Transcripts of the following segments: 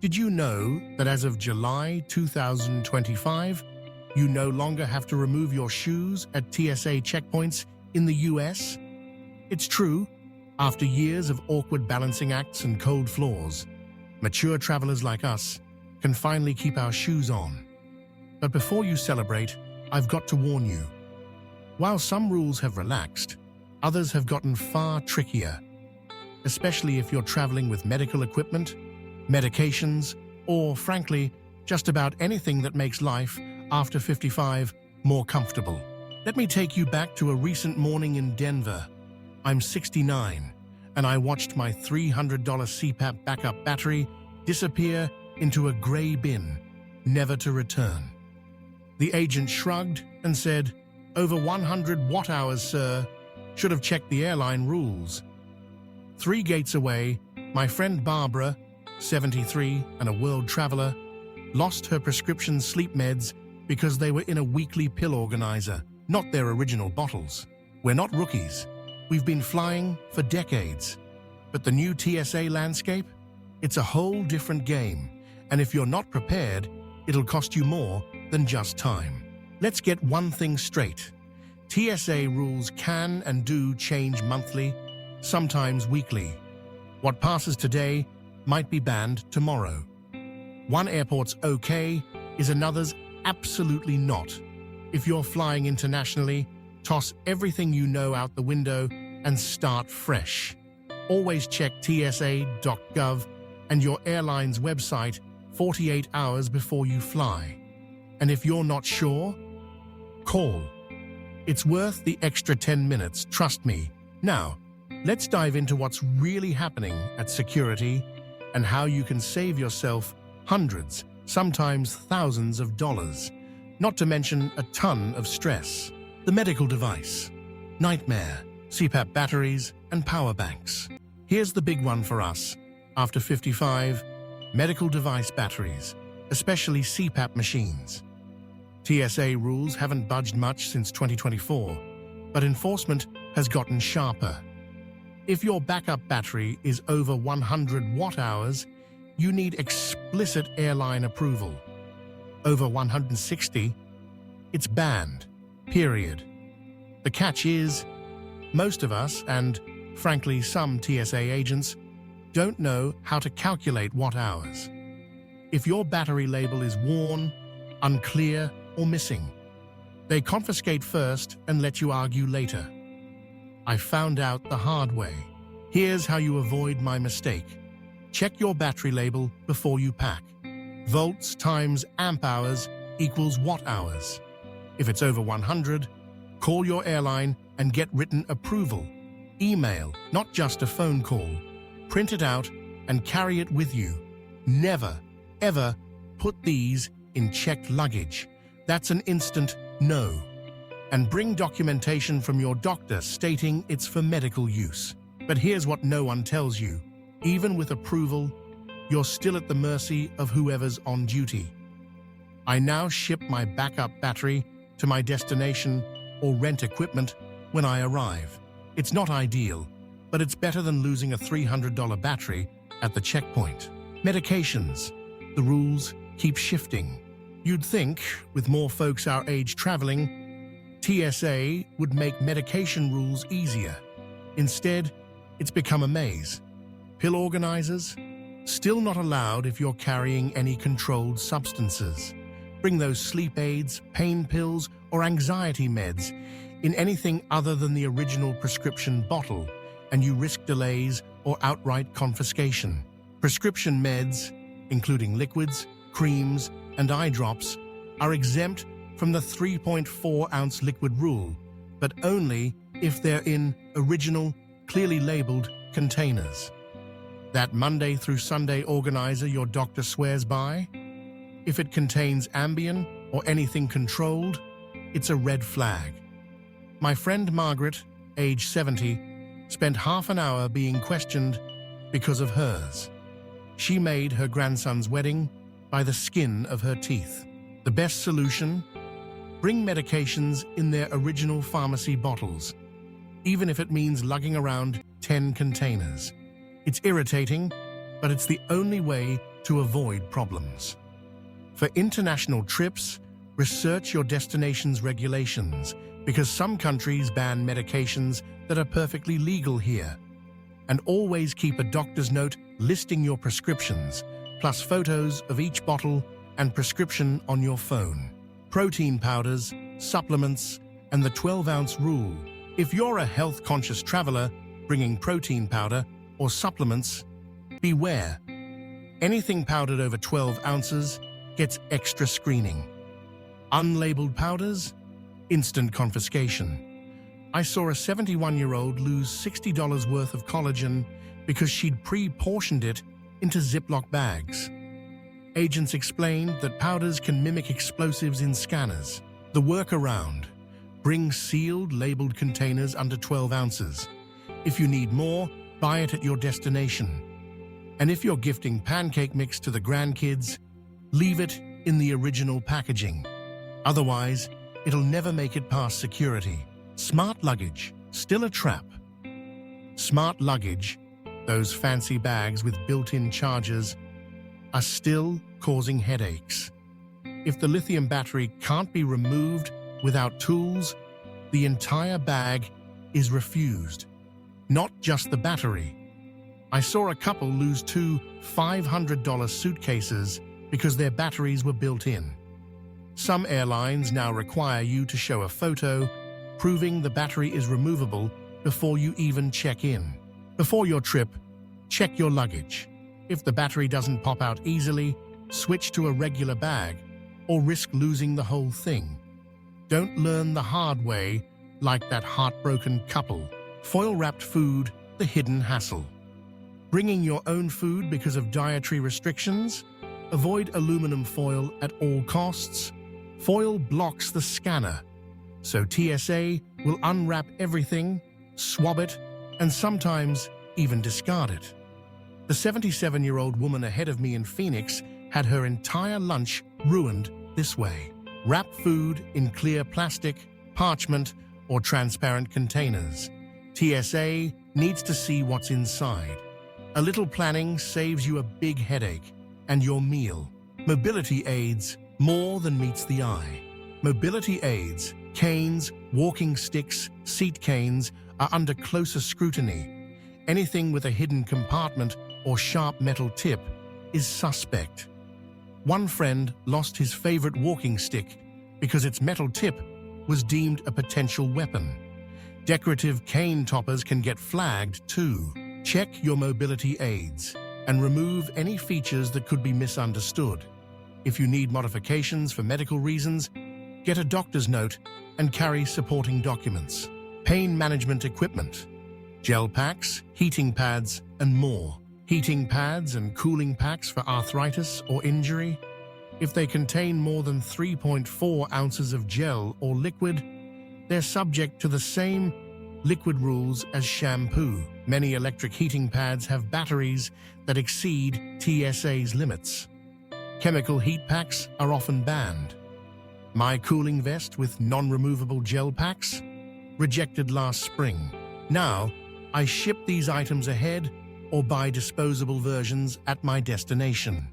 Did you know that as of July 2025, you no longer have to remove your shoes at TSA checkpoints in the US? It's true, after years of awkward balancing acts and cold floors, mature travelers like us can finally keep our shoes on. But before you celebrate, I've got to warn you. While some rules have relaxed, others have gotten far trickier, especially if you're traveling with medical equipment, medications, or, frankly, just about anything that makes life after 55 more comfortable. Let me take you back to a recent morning in Denver. I'm 69, and I watched my $300 CPAP backup battery disappear into a gray bin, never to return. The agent shrugged and said, "Over 100 watt-hours, sir. Should have checked the airline rules." 3 gates away, my friend Barbara, 73 and a world traveler, lost her prescription sleep meds because they were in a weekly pill organizer, not their original bottles. We're not rookies. We've been flying for decades. But the new TSA landscape? It's a whole different game. And if you're not prepared, it'll cost you more than just time. Let's get one thing straight. TSA rules can and do change monthly, sometimes weekly. What passes today might be banned tomorrow. One airport's okay is another's absolutely not. If you're flying internationally, toss everything you know out the window and start fresh. Always check TSA.gov and your airline's website 48 hours before you fly. And if you're not sure, call. It's worth the extra 10 minutes, trust me. Now, let's dive into what's really happening at security and how you can save yourself hundreds, sometimes thousands of dollars, not to mention a ton of stress. The medical device, nightmare, CPAP batteries, and power banks. Here's the big one for us. After 55, medical device batteries, especially CPAP machines. TSA rules haven't budged much since 2024, but enforcement has gotten sharper. If your backup battery is over 100 watt-hours, you need explicit airline approval. Over 160, it's banned, period. The catch is, most of us, and frankly some TSA agents, don't know how to calculate watt-hours. If your battery label is worn, unclear, or missing, they confiscate first and let you argue later. I found out the hard way. Here's how you avoid my mistake. Check your battery label before you pack. Volts times amp hours equals watt hours. If it's over 100, call your airline and get written approval. Email, not just a phone call. Print it out and carry it with you. Never, ever put these in checked luggage. That's an instant no. And bring documentation from your doctor stating it's for medical use. But here's what no one tells you. Even with approval, you're still at the mercy of whoever's on duty. I now ship my backup battery to my destination or rent equipment when I arrive. It's not ideal, but it's better than losing a $300 battery at the checkpoint. Medications. The rules keep shifting. You'd think, with more folks our age traveling, TSA would make medication rules easier. Instead, it's become a maze. Pill organizers? Still not allowed if you're carrying any controlled substances. Bring those sleep aids, pain pills, or anxiety meds in anything other than the original prescription bottle, and you risk delays or outright confiscation. Prescription meds, including liquids, creams, and eye drops, are exempt from the 3.4-ounce liquid rule, but only if they're in original, clearly labeled containers. That Monday through Sunday organizer your doctor swears by? If it contains Ambien or anything controlled, it's a red flag. My friend Margaret, age 70, spent half an hour being questioned because of hers. She made her grandson's wedding by the skin of her teeth. The best solution? Bring medications in their original pharmacy bottles, even if it means lugging around 10 containers. It's irritating, but it's the only way to avoid problems. For international trips, research your destination's regulations because some countries ban medications that are perfectly legal here. And always keep a doctor's note listing your prescriptions, plus photos of each bottle and prescription on your phone. Protein powders, supplements, and the 12-ounce rule. If you're a health-conscious traveler bringing protein powder or supplements, beware. Anything powdered over 12 ounces gets extra screening. Unlabeled powders, instant confiscation. I saw a 71-year-old lose $60 worth of collagen because she'd pre-portioned it into Ziploc bags. Agents explained that powders can mimic explosives in scanners. The workaround: bring sealed, labeled containers under 12 ounces. If you need more, buy it at your destination. And if you're gifting pancake mix to the grandkids, leave it in the original packaging. Otherwise, it'll never make it past security. Smart luggage, still a trap. Smart luggage, those fancy bags with built-in chargers, are still causing headaches. If the lithium battery can't be removed without tools, the entire bag is refused, not just the battery. I saw a couple lose two $500 suitcases because their batteries were built in. Some airlines now require you to show a photo proving the battery is removable before you even check in. Before your trip, check your luggage. If the battery doesn't pop out easily, switch to a regular bag or risk losing the whole thing. Don't learn the hard way like that heartbroken couple. Foil-wrapped food, the hidden hassle. Bringing your own food because of dietary restrictions? Avoid aluminum foil at all costs. Foil blocks the scanner, so TSA will unwrap everything, swab it, and sometimes even discard it. The 77-year-old woman ahead of me in Phoenix had her entire lunch ruined this way. Wrap food in clear plastic, parchment, or transparent containers. TSA needs to see what's inside. A little planning saves you a big headache and your meal. Mobility aids, more than meets the eye. Mobility aids, canes, walking sticks, seat canes are under closer scrutiny. Anything with a hidden compartment or sharp metal tip is suspect. One friend lost his favorite walking stick because its metal tip was deemed a potential weapon. Decorative cane toppers can get flagged too. Check your mobility aids and remove any features that could be misunderstood. If you need modifications for medical reasons, get a doctor's note and carry supporting documents. Pain management equipment, gel packs, heating pads, and more. Heating pads and cooling packs for arthritis or injury. If they contain more than 3.4 ounces of gel or liquid, they're subject to the same liquid rules as shampoo. Many electric heating pads have batteries that exceed TSA's limits. Chemical heat packs are often banned. My cooling vest with non-removable gel packs? Rejected last spring. Now, I ship these items ahead or buy disposable versions at my destination.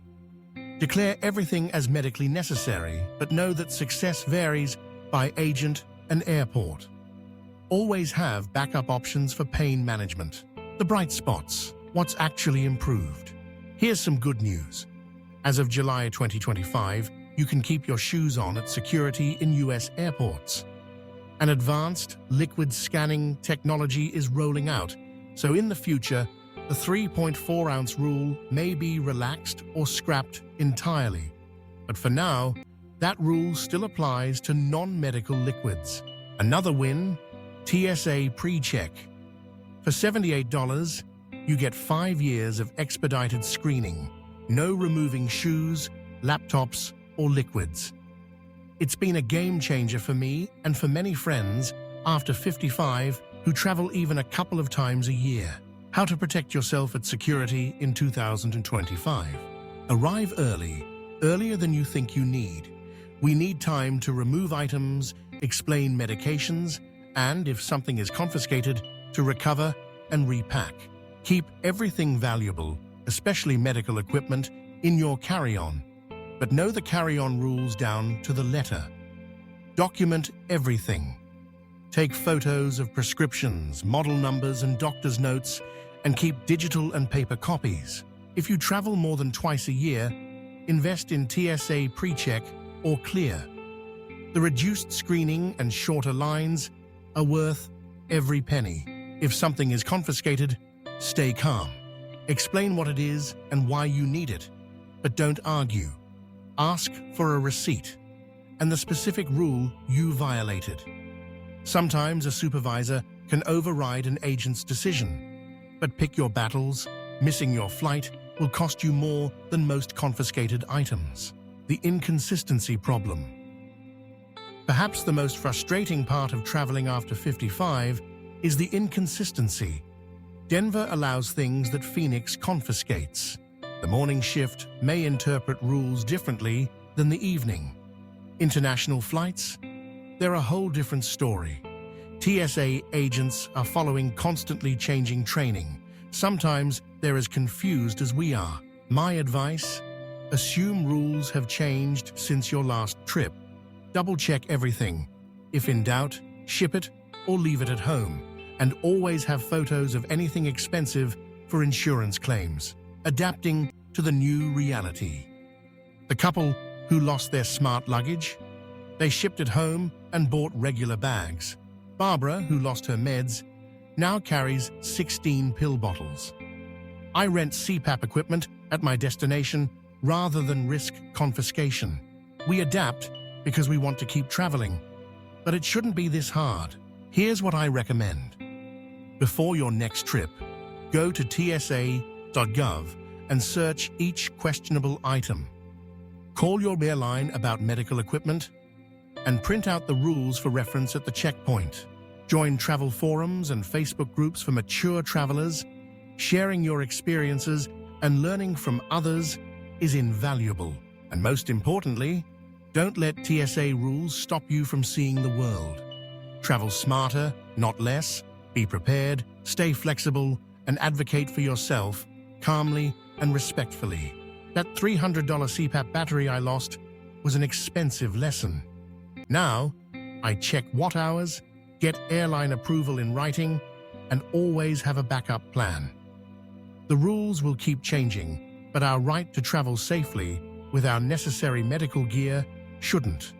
Declare everything as medically necessary, but know that success varies by agent and airport. Always have backup options for pain management. The bright spots, what's actually improved. Here's some good news. As of July 2025, you can keep your shoes on at security in US airports. An advanced liquid scanning technology is rolling out, so in the future, the 3.4-ounce rule may be relaxed or scrapped entirely. But for now, that rule still applies to non-medical liquids. Another win, TSA PreCheck. For $78, you get 5 years of expedited screening. No removing shoes, laptops, or liquids. It's been a game changer for me and for many friends after 55 who travel even a couple of times a year. How to protect yourself at security in 2025. Arrive early, earlier than you think you need. We need time to remove items, explain medications, and if something is confiscated, to recover and repack. Keep everything valuable, especially medical equipment, in your carry-on, but know the carry-on rules down to the letter. Document everything. Take photos of prescriptions, model numbers, and doctor's notes, and keep digital and paper copies. If you travel more than twice a year, invest in TSA PreCheck or CLEAR. The reduced screening and shorter lines are worth every penny. If something is confiscated, stay calm. Explain what it is and why you need it, but don't argue. Ask for a receipt and the specific rule you violated. Sometimes a supervisor can override an agent's decision, but pick your battles. Missing your flight will cost you more than most confiscated items. The inconsistency problem. Perhaps the most frustrating part of traveling after 55 is the inconsistency. Denver allows things that Phoenix confiscates. The morning shift may interpret rules differently than the evening. International flights? They're a whole different story. TSA agents are following constantly changing training. Sometimes they're as confused as we are. My advice? Assume rules have changed since your last trip. Double-check everything. If in doubt, ship it or leave it at home. And always have photos of anything expensive for insurance claims. Adapting to the new reality. The couple who lost their smart luggage? They shipped it home and bought regular bags. Barbara, who lost her meds, now carries 16 pill bottles. I rent CPAP equipment at my destination rather than risk confiscation. We adapt because we want to keep traveling, but it shouldn't be this hard. Here's what I recommend. Before your next trip, go to tsa.gov and search each questionable item. Call your airline about medical equipment and print out the rules for reference at the checkpoint. Join travel forums and Facebook groups for mature travelers. Sharing your experiences and learning from others is invaluable. And most importantly, don't let TSA rules stop you from seeing the world. Travel smarter, not less. Be prepared, stay flexible, and advocate for yourself calmly and respectfully. That $300 CPAP battery I lost was an expensive lesson. Now, I check what hours, get airline approval in writing, and always have a backup plan. The rules will keep changing, but our right to travel safely with our necessary medical gear shouldn't.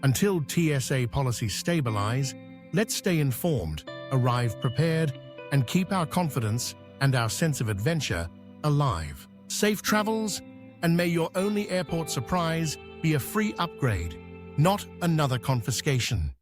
Until TSA policies stabilize, let's stay informed, arrive prepared, and keep our confidence and our sense of adventure alive. Safe travels, and may your only airport surprise be a free upgrade, not another confiscation.